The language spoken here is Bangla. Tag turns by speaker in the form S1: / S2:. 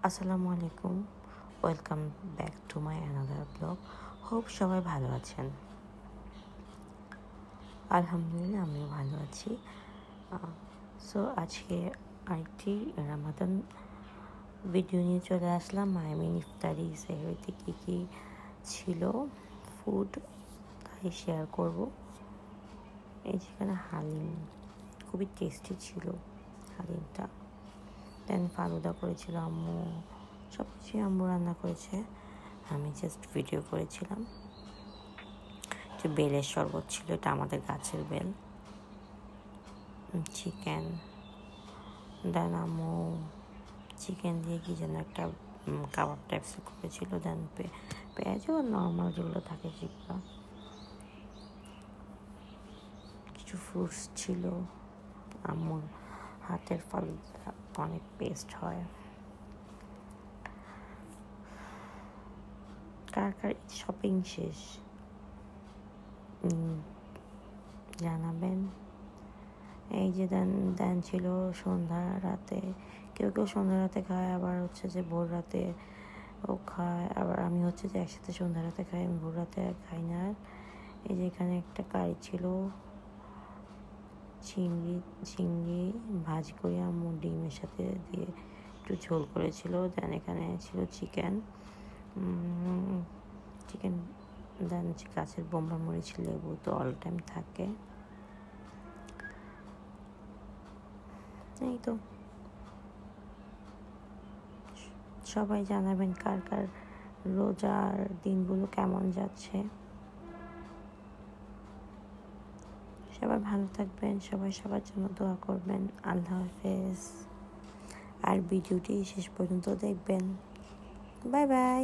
S1: আসসালামু আলাইকুম, welcome back to my another blog. Hope সবাই ভালো আছেন। আলহামদুলিল্লাহ আমিও ভালো আছি। সো আজকে আরেকটি রামাদান ভিডিও নিয়ে চলে আসলাম। ইফতারি সেহরিতে কী কী ছিল ফুড তাই শেয়ার করব। এই যেখানে হালিম খুবই টেস্টি ছিল হালিমটা। দেন ফালুদা করেছিল আম্মু, সব কিছুই আম্মু রান্না করেছে, আমি জাস্ট ভিডিও করেছিলাম। যে বেলের শরবত ছিল, এটা আমাদের গাছের বেল। চিকেন, দেন আম্মু চিকেন দিয়ে কি যেন একটা কাবাব টাইপসের করেছিল। দেন পেঁয়াজও নর্মাল যেগুলো থাকে সেগুলো, কিছু ফ্রুটস ছিল। আম্মুর হাতের ফালুদা অনেক পেস্ট হয়। কার কার শপিং শেষ জানাবেন। এই যে দেন ছিল সন্ধ্যা রাতে, কেউ সন্ধ্যা রাতে খায়, আবার হচ্ছে যে ভোর রাতে ও খায়, আবার আমি হচ্ছে যে একসাথে সন্ধ্যা রাতে খাই, আমি ভোর রাতে খাই না। এই যে এখানে একটা কারি ছিল, চিংড়ি ভাজি করে আম্মু ডিমের সাথে দিয়ে একটু ঝোল করেছিল। দেন এখানে ছিল চিকেন, দেন গাছের বোম্বা মরিচ লেবু তো অল টাইম থাকে। এই তো, সবাই জানাবেন কার কার রোজার দিনগুলো কেমন যাচ্ছে। সবাই ভালো থাকবেন, সবাই সবার জন্য দোয়া করবেন। আল্লাহ হাফেজ। আর ভিডিওটি শেষ পর্যন্ত দেখবেন। Bye bye.